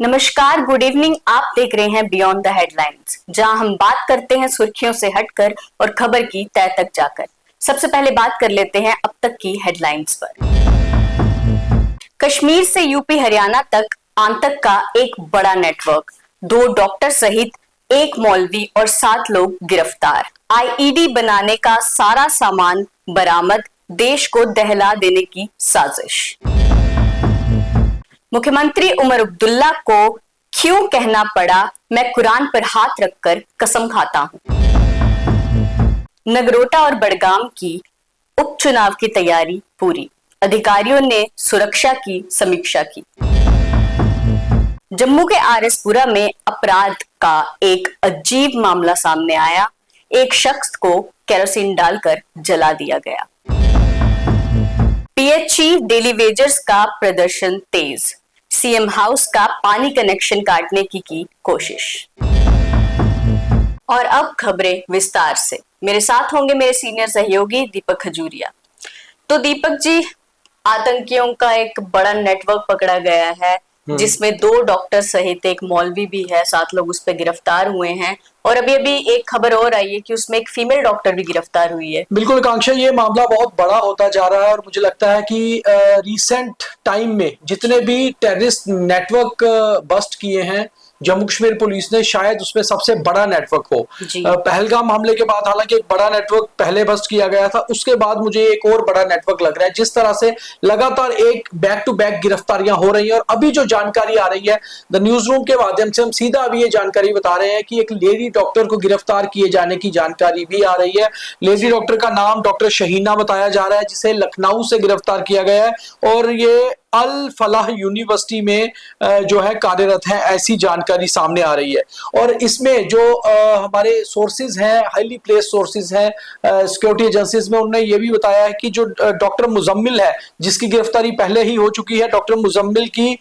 नमस्कार, good evening. आप देख रहे हैं बियॉन्ड द हेडलाइंस, जहां हम बात करते हैं सुर्खियों से हटकर और खबर की तह तक जाकर। सबसे पहले बात कर लेते हैं अब तक की हेडलाइंस पर। कश्मीर से यूपी हरियाणा तक आतंक का एक बड़ा नेटवर्क, 2 डॉक्टर सहित 1 मौलवी और 7 लोग गिरफ्तार। आईईडी बनाने का सारा सामान बरामद, देश को दहला देने की साजिश। मुख्यमंत्री उमर अब्दुल्ला को क्यों कहना पड़ा, मैं कुरान पर हाथ रखकर कसम खाता हूं। नगरोटा और बड़गाम की उपचुनाव की तैयारी पूरी, अधिकारियों ने सुरक्षा की समीक्षा की। जम्मू के आरएसपुरा में अपराध का एक अजीब मामला सामने आया, एक शख्स को केरोसिन डालकर जला दिया गया। पीएचई डेली वेजर्स का प्रदर्शन तेज, सीएम हाउस का पानी कनेक्शन काटने की कोशिश। और अब खबरें विस्तार से। मेरे साथ होंगे मेरे सीनियर सहयोगी दीपक खजूरिया। तो दीपक जी, आतंकियों का एक बड़ा नेटवर्क पकड़ा गया है, जिसमें 2 डॉक्टर सहित 1 मौलवी भी है, 7 लोग उस पर गिरफ्तार हुए हैं। और अभी अभी एक खबर और आई है कि उसमें एक फीमेल डॉक्टर भी गिरफ्तार हुई है। बिल्कुल आकांक्षा, ये मामला बहुत बड़ा होता जा रहा है और मुझे लगता है कि रिसेंट टाइम में जितने भी टेररिस्ट नेटवर्क बस्ट किए हैं जम्मू कश्मीर पुलिस ने, शायद उसमें सबसे बड़ा नेटवर्क हो। पहलगाम हमले के बाद हालांकि एक बड़ा नेटवर्क पहले बस्ट किया गया था, उसके बाद मुझे एक और बड़ा नेटवर्क लग रहा है। जिस तरह से लगातार एक बैक टू बैक गिरफ्तारियां हो रही हैं और अभी जो जानकारी आ रही है द न्यूज रूम के माध्यम से, हम सीधा अभी ये जानकारी बता रहे हैं कि एक लेडी डॉक्टर को गिरफ्तार किए जाने की जानकारी भी आ रही है। लेडी डॉक्टर का नाम डॉक्टर शहीना बताया जा रहा है, जिसे लखनऊ से गिरफ्तार किया गया है और ये अल फलाह यूनिवर्सिटी में जो है कार्यरत है, ऐसी जानकारी सामने आ रही है। और इसमें जो हमारे सोर्सेज हैं, हाईली प्लेस सोर्सेज हैं सिक्योरिटी एजेंसीज में, उन्होंने ये भी बताया है कि जो डॉक्टर मुजम्मिल है, जिसकी गिरफ्तारी पहले ही हो चुकी है, डॉक्टर मुजम्मिल की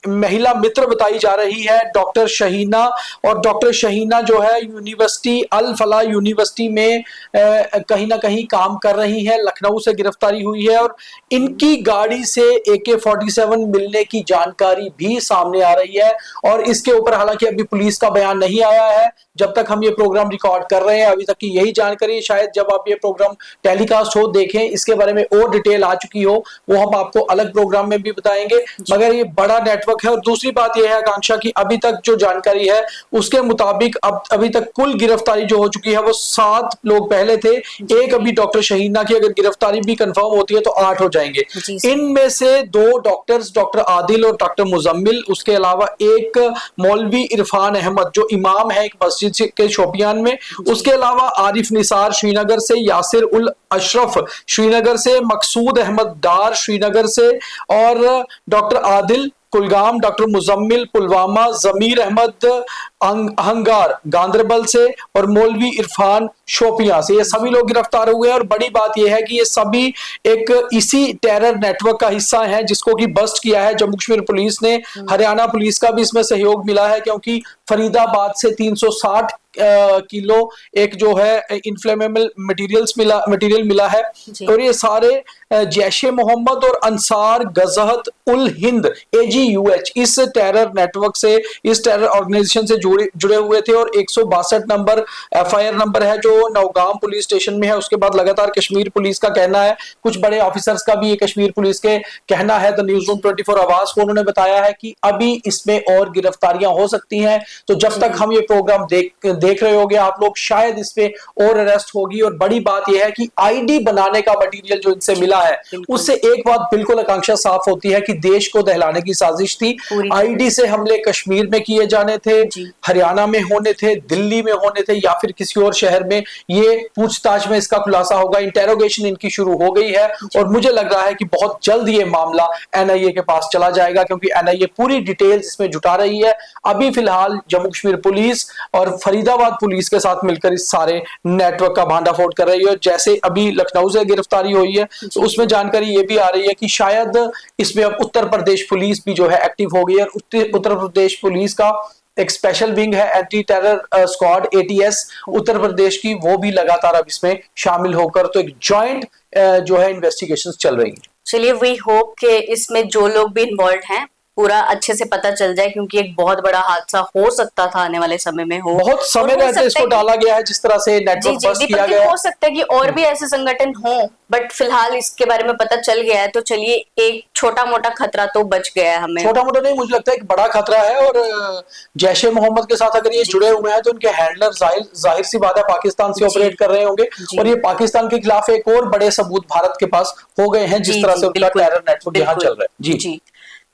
महिला मित्र बताई जा रही है डॉक्टर शहीना। और डॉक्टर शहीना जो है यूनिवर्सिटी अल फलाह यूनिवर्सिटी में कहीं ना कहीं काम कर रही है, लखनऊ से गिरफ्तारी हुई है और इनकी गाड़ी से AK-47 मिलने की जानकारी भी सामने आ रही है। और इसके ऊपर हालांकि अभी पुलिस का बयान नहीं आया है, जब तक हम ये प्रोग्राम रिकॉर्ड कर रहे हैं अभी तक की यही जानकारी है। शायद जब आप ये प्रोग्राम टेलीकास्ट हो, देखें, इसके बारे में और डिटेल आ चुकी हो, वो हम आपको अलग प्रोग्राम में भी बताएंगे। मगर ये बड़ा नेटवर्क है। और दूसरी बात यह है आकांक्षा की अभी तक जो जानकारी है उसके मुताबिक अभी तक कुल गिरफ्तारी जो हो चुकी है वो 7 लोग पहले थे। एक अभी डॉक्टर शहीना की अगर गिरफ्तारी भी कंफर्म होती है तो 8 हो जाएंगे। इनमें से 2 डॉक्टर्स, डॉक्टर आदिल और डॉक्टर मुजम्मिल, उसके अलावा एक मौलवी इरफान अहमद जो इमाम है एक मस्जिद के शोपियान में, उसके अलावा आरिफ निसार श्रीनगर से, यासिर उल अशरफ श्रीनगर से, मकसूद अहमद डार श्रीनगर से और डॉक्टर आदिल कुलगाम, डॉक्टर मुजम्मिल पुलवामा, जमीर अहमद अहंगार गांधरबल से और मौलवी इरफान शोपियां से। ये सभी लोग गिरफ्तार हुए हैं। और बड़ी बात यह है कि ये सभी एक इसी टेरर नेटवर्क का हिस्सा हैं जिसको कि बस्ट किया है जम्मू कश्मीर पुलिस ने। हरियाणा पुलिस का भी इसमें सहयोग मिला है, क्योंकि फरीदाबाद से 360 किलो एक जो है इनफ्लेमेबल मटेरियल मिला है। और ये सारे जैशे मोहम्मद और अंसार गजहत उल हिंद AGUH इस टेरर नेटवर्क से, इस टेरर ऑर्गेनाइजेशन से जुड़े हुए थे। और 162 नंबर FIR नंबर है जो नौगाम पुलिस स्टेशन में है। उसके बाद लगातार कश्मीर पुलिस का कहना है, कुछ बड़े ऑफिसर्स का भी ये कश्मीर पुलिस के कहना है, द न्यूज रूम 24 आवाज को उन्होंने बताया है कि अभी इसमें और गिरफ्तारियां हो सकती हैं। तो जब तक हम ये प्रोग्राम देख रहे होंगे आप लोग, शायद इस पे और अरेस्ट होगी। और बड़ी बात यह है कि आईडी बनाने का मटेरियल जो इनसे मिला है, उससे एक बात बिल्कुल आकांक्षा साफ होती है कि देश को दहलाने की साजिश थी। आईडी से हमले कश्मीर में किए जाने थे, हरियाणा में होने थे, दिल्ली में होने थे या फिर किसी और शहर में। ये पूछताछ में इसका खुलासा होगा। इंटेरोगेशन इनकी शुरू हो गई है और मुझे लग रहा है कि बहुत जल्द ये मामला NIA के पास चला जाएगा, क्योंकि NIA पूरी डिटेल्स इसमें जुटा रही है। अभी फिलहाल जम्मू कश्मीर पुलिस और फरीदाबाद पुलिस के साथ मिलकर इस सारे नेटवर्क का भांडाफोड़ कर रही है। जैसे अभी लखनऊ से गिरफ्तारी हुई है तो उसमें जानकारी ये भी आ रही है कि शायद इसमें अब उत्तर प्रदेश पुलिस भी जो है एक्टिव हो गई है। उत्तर प्रदेश पुलिस का एक स्पेशल विंग है, anti terror squad ATS Uttar Pradesh की, वो भी लगातार अब इसमें शामिल होकर तो एक जॉइंट जो है इन्वेस्टिगेशंस चल रही है। चलिए, वी होप कि इसमें जो लोग भी इन्वॉल्व हैं पूरा अच्छे से पता चल जाए, क्योंकि एक बहुत बड़ा हादसा हो सकता था आने वाले समय में हो। बहुत समय और हो रहते इसको सकता है डाला गया है जिस तरह से जी नेटवर्क जी बस्ट दीपक किया जी, गया है। हो सकता है कि और भी ऐसे संगठन हो, बट फिलहाल इसके बारे में पता चल गया है, तो चलिए एक छोटा मोटा खतरा तो बच गया है हमें। छोटा मोटा नहीं, मुझे लगता है एक बड़ा खतरा है। और जैश ए मोहम्मद के साथ अगर ये जी जुड़े जी हुए हैं तो उनके हैंडलर जाहिर सी बात है पाकिस्तान से जी ऑपरेट कर रहे होंगे, जी और ये पाकिस्तान के खिलाफ एक और बड़े सबूत भारत के पास हो गए हैं जिस जी तरह जी से उनका बिल्कुल टेरर नेटवर्क यहाँ चल बिल्कुल रहा है। जी, जी।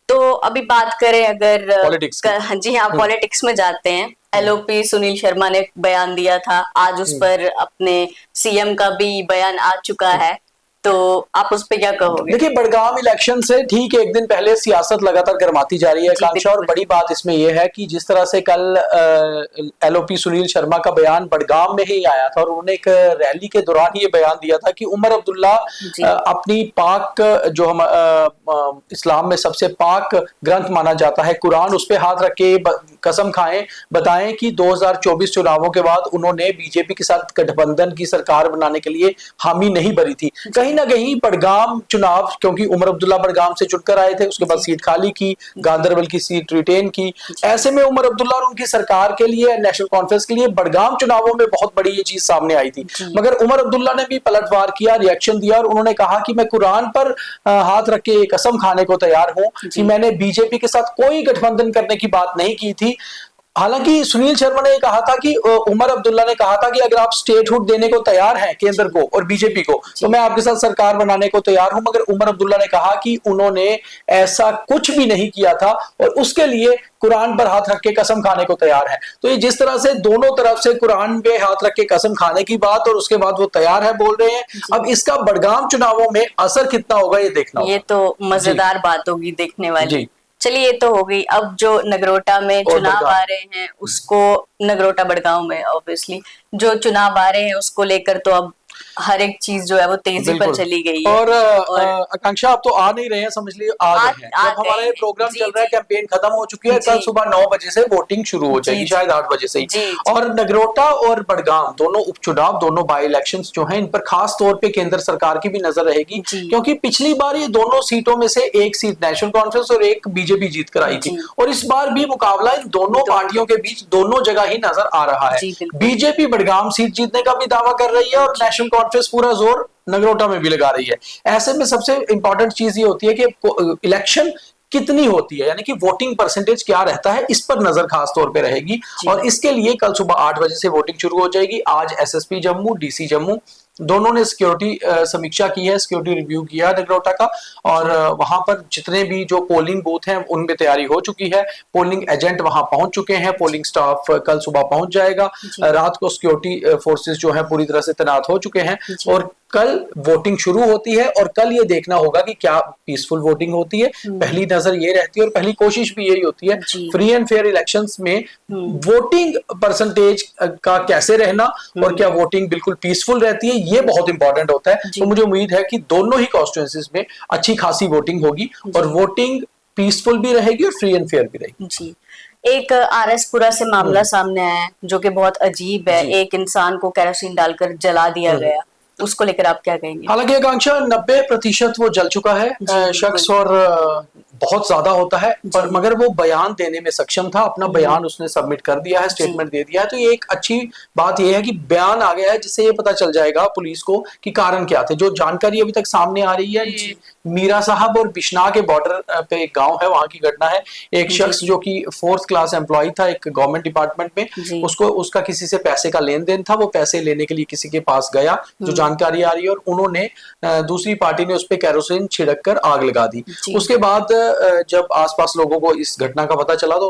तो अभी बात करें अगर पॉलिटिक्स की। जी हाँ, पॉलिटिक्स में जाते हैं। एलओपी सुनील शर्मा ने बयान दिया था, आज उस पर अपने सीएम का भी बयान आ चुका है, तो आप उस पर क्या कहोगे? देखिए, बड़गाम इलेक्शन से ठीक एक दिन पहले सियासत लगातार गर्माती जा रही है जी आकांक्षा, और बिल्कुल बड़ी बात इसमें यह है कि जिस तरह से कल एलओपी सुनील शर्मा का बयान बड़गाम में ही आया था और उन्होंने एक रैली के दौरान ये बयान दिया था कि उमर अब्दुल्ला जी अपनी पाक जो हम इस्लाम में सबसे पाक ग्रंथ माना जाता है कुरान, उस पे हाथ रख के कसम खाएं, बताएं कि 2024 चुनावों के बाद उन्होंने बीजेपी के साथ गठबंधन की सरकार बनाने के लिए हामी नहीं भरी थी। कहीं ना कहीं बड़गाम चुनाव, क्योंकि उमर अब्दुल्ला बड़गाम से चुनकर आए थे, उसके बाद सीट खाली की, गांधरबल की सीट रिटेन की, ऐसे में उमर अब्दुल्ला और उनकी सरकार के लिए, नेशनल कॉन्फ्रेंस के लिए बड़गाम चुनावों में बहुत बड़ी ये चीज सामने आई थी। मगर उमर अब्दुल्ला ने भी पलटवार किया, रिएक्शन दिया, और उन्होंने कहा कि मैं कुरान पर हाथ रख के कसम खाने को तैयार हूं कि मैंने बीजेपी के साथ कोई गठबंधन करने की बात नहीं की थी। हालांकि सुनील शर्मा ने कहा था कि उमर अब्दुल्ला ने कहा था कि अगर आप स्टेटहुड देने को तैयार हैं केंद्र को और बीजेपी को, तो मैं आपके साथ सरकार बनाने को तैयार हूं। मगर उमर अब्दुल्ला ने कहा कि उन्होंने ऐसा कुछ भी नहीं किया था और उसके लिए कुरान पर हाथ रख के कसम खाने को तैयार है। तो ये जिस तरह से दोनों तरफ से कुरान पे हाथ रख के कसम खाने की बात और उसके बाद वो तैयार है बोल रहे हैं, अब इसका बड़गाम चुनावों में असर कितना होगा ये देखना होगा। ये तो मजेदार बात होगी देखने वाली। जी। चलिए, ये तो हो गई। अब जो नगरोटा में और चुनाव आ रहे हैं उसको, नगरोटा बड़गांव में ऑब्वियसली जो चुनाव आ रहे हैं उसको लेकर तो अब हर एक चीज जो है वो तेजी पर चली गई है। और आकांक्षा आप तो आ नहीं रहे हैं, समझ लीजिए आ गए हैं। जब हमारा ये प्रोग्राम चल रहा है, कैंपेन खत्म हो चुकी है, कल सुबह 9 बजे से वोटिंग शुरू हो जाएगी, शायद 8 बजे से ही। और नगरोटा और बड़गाम दोनों उपचुनाव, दोनों बाई इलेक्शंस जो हैं, इन पर खास तौर पे केंद्र सरकार की भी नजर रहेगी, क्योंकि पिछली बार ये दोनों सीटों में से एक सीट नेशनल कॉन्फ्रेंस और एक बीजेपी जीत कर आई थी, और इस बार भी मुकाबला इन दोनों पार्टियों के बीच दोनों जगह ही नजर आ रहा है। बीजेपी बड़गाम सीट जीतने का भी दावा कर रही है और नेशनल कॉन्फ्रेंस पूरा जोर नगरोटा में भी लगा रही है। ऐसे में सबसे इंपॉर्टेंट चीज ये होती है कि इलेक्शन कितनी होती है, यानी कि वोटिंग परसेंटेज क्या रहता है, इस पर नजर खास तौर पे रहेगी। और इसके लिए कल सुबह 8 बजे से वोटिंग शुरू हो जाएगी। आज एसएसपी जम्मू, डीसी जम्मू दोनों ने सिक्योरिटी समीक्षा की है, सिक्योरिटी रिव्यू किया नगरोटा का, और वहां पर जितने भी जो पोलिंग बूथ हैं उनमें तैयारी हो चुकी है। पोलिंग एजेंट वहां पहुंच चुके हैं, पोलिंग स्टाफ कल सुबह पहुंच जाएगा। रात को सिक्योरिटी फोर्सेस जो है पूरी तरह से तैनात हो चुके हैं, और कल वोटिंग शुरू होती है। और कल ये देखना होगा कि क्या पीसफुल वोटिंग होती है, पहली नजर ये रहती है और पहली कोशिश भी यही होती है फ्री एंड फेयर इलेक्शंस में वोटिंग परसेंटेज का कैसे रहना, और क्या वोटिंग बिल्कुल पीसफुल रहती है, ये बहुत इंपॉर्टेंट होता है। तो मुझे उम्मीद है कि दोनों ही कॉन्स्टिट्यूएंसीज में अच्छी खासी वोटिंग होगी और वोटिंग पीसफुल भी रहेगी और फ्री एंड फेयर भी रहेगी। जी। एक आरएसपुरा से मामला सामने आया है जो कि बहुत अजीब है। एक इंसान को केरोसिन डालकर जला दिया गया, उसको लेकर आप क्या कहेंगे? हालांकि आकांक्षा 90% वो जल चुका है शख्स, और बहुत ज्यादा होता है, पर मगर वो बयान देने में सक्षम था, अपना बयान उसने सबमिट कर दिया है, स्टेटमेंट दे दिया है। तो ये एक अच्छी बात ये है कि बयान आ गया है, जिससे ये पता चल जाएगा पुलिस को कि कारण क्या थे। जो जानकारी अभी तक सामने आ रही है, ये मीरा साहब और बिश्ना के बॉर्डर पे एक गांव है, वहां की घटना है। एक शख्स जो कि 4th क्लास एम्प्लॉय था एक गवर्नमेंट डिपार्टमेंट में, उसको उसका किसी से पैसे का लेन देन था, वो पैसे लेने के लिए किसी के पास गया, जो जानकारी आ रही है, और उन्होंने दूसरी पार्टी ने उस पर कैरोसिन छिड़क कर आग लगा दी। उसके बाद जब आसपास लोगों को इस घटना का पता चला तो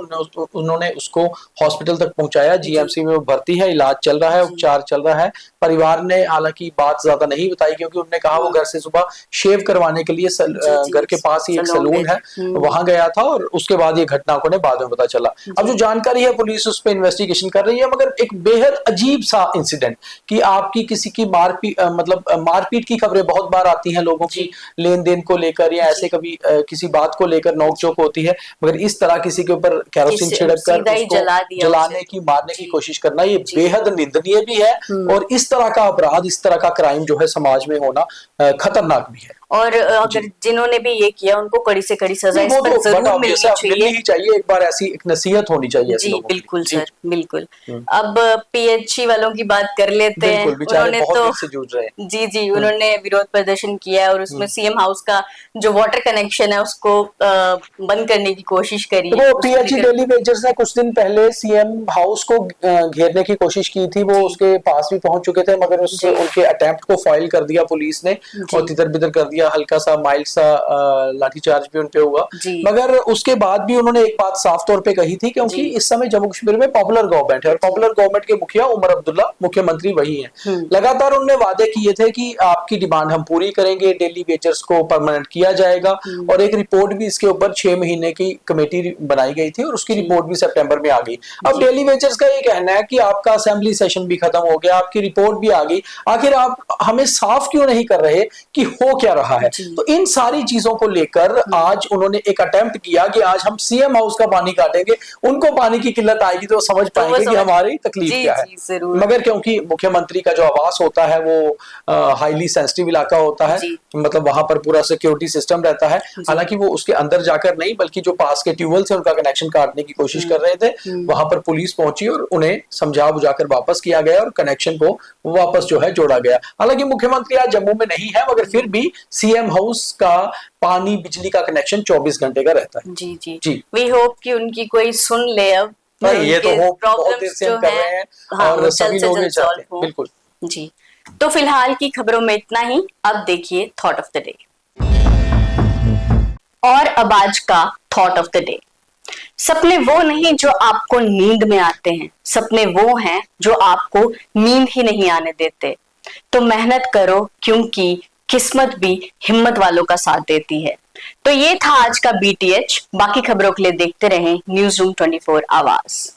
उन्होंने उसको हॉस्पिटल तक पहुंचाया, जीएमसी में भर्ती है, इलाज चल रहा है, उपचार चल रहा है। परिवार ने हालांकि बात ज्यादा नहीं बताई, क्योंकि उन्होंने कहा वो घर से सुबह शेव करवाने के लिए घर के पास ही एक सैलून है, वहां गया था, और उसके बाद ये घटना को बाद में पता चला। अब जो जानकारी है पुलिस उस पर इन्वेस्टिगेशन कर रही है, मगर एक बेहद अजीब सा इंसिडेंट कि आपकी किसी की मारपीट की खबरें बहुत बार आती हैं लोगों की लेन देन को लेकर, या ऐसे कभी किसी बात को लेकर नोकझोंक होती है, मगर इस तरह किसी के ऊपर कैरोसिन छिड़क कर उसको जलाने की, मारने की कोशिश करना, ये बेहद निंदनीय भी है, और इस तरह का अपराध, इस तरह का क्राइम जो है समाज में होना खतरनाक भी है। और अगर जिन्होंने भी ये किया उनको कड़ी से कड़ी सजा इस वो पर तो जरूर मिलनी चाहिए। ही चाहिए, एक बार ऐसी एक नसीहत होनी चाहिए ऐसे जी लोगों की। बिल्कुल जी सर, बिल्कुल। अब पीएचई वालों की बात कर लेते हैं। बिल्कुल, बेचारे उन्होंने बहुत तो देर से जूझ रहे हैं। जी उन्होंने विरोध प्रदर्शन किया और उसमें सीएम हाउस का जो वाटर कनेक्शन है उसको बंद करने की कोशिश करी है। वो पीएचई डेली वेजर्स ने कुछ दिन पहले सीएम हाउस को घेरने की कोशिश की थी, वो उसके पास भी पहुंच चुके थे, मगर उस उनके अटेम्प्ट को फाइल कर दिया पुलिस ने और तितर बितर कर दिया, हल्का सा माइल्ड सा लाठीचार्ज भी उनपे हुआ। मगर उसके बाद भी उन्होंने एक बात साफ तौर पे कही थी, क्योंकि इस समय जम्मू कश्मीर में पॉपुलर गवर्नमेंट है और पॉपुलर गवर्नमेंट के मुखिया उमर अब्दुल्ला मुख्यमंत्री वही हैं। लगातार उन्होंने वादे किए थे कि आपकी डिमांड हम पूरी करेंगे, डेली वेजर्स को परमानेंट किया जाएगा, और एक रिपोर्ट भी इसके ऊपर 6 महीने की कमेटी बनाई गई थी और उसकी रिपोर्ट भी सितंबर में आ गई। अब डेली वेजर्स का ये कहना है कि आपका असेंबली सेशन भी खत्म हो गया, आपकी रिपोर्ट भी आ गई, आखिर आप हमें साफ क्यों नहीं कर रहे कि हो क्या रहा है। तो इन सारी चीजों को लेकर आज उन्होंने एक अटेम्प्ट किया कि आज हम सीएम हाउस का पानी काटेंगे, उनको पानी की किल्लत आएगी तो समझ पाएंगे कि हमारी तकलीफ क्या है। मगर क्योंकि मुख्यमंत्री का जो आवास होता है वो हाईली सेंसिटिव इलाका होता है, मतलब वहां पर पूरा सिक्योरिटी सिस्टम रहता है, हालांकि वो उसके अंदर जाकर नहीं बल्कि जो पास के ट्यूबवेल से उनका कनेक्शन काटने की कोशिश कर रहे थे, वहां पर पुलिस पहुंची और उन्हें समझा बुझाकर वापस किया गया और कनेक्शन को वापस जो है जोड़ा गया। हालांकि मुख्यमंत्री आज जम्मू में नहीं है, मगर फिर भी सीएम हाउस का पानी बिजली का कनेक्शन 24 घंटे का रहता है। जी वी होप कि उनकी कोई सुन ले। अब नहीं, ये तो बहुत देर से हम कर रहे हैं और सभी लोग ये चाहते हैं। बिल्कुल जी। तो फिलहाल की खबरों में इतना ही। अब देखिए थॉट ऑफ द डे। और अब आज का थॉट ऑफ द डे। सपने वो नहीं जो आपको नींद में आते हैं, सपने वो हैं जो आपको नींद ही नहीं आने देते। तो मेहनत करो, क्योंकि किस्मत भी हिम्मत वालों का साथ देती है। तो ये था आज का BTH। बाकी खबरों के लिए देखते रहें न्यूज़ रूम 24 आवाज।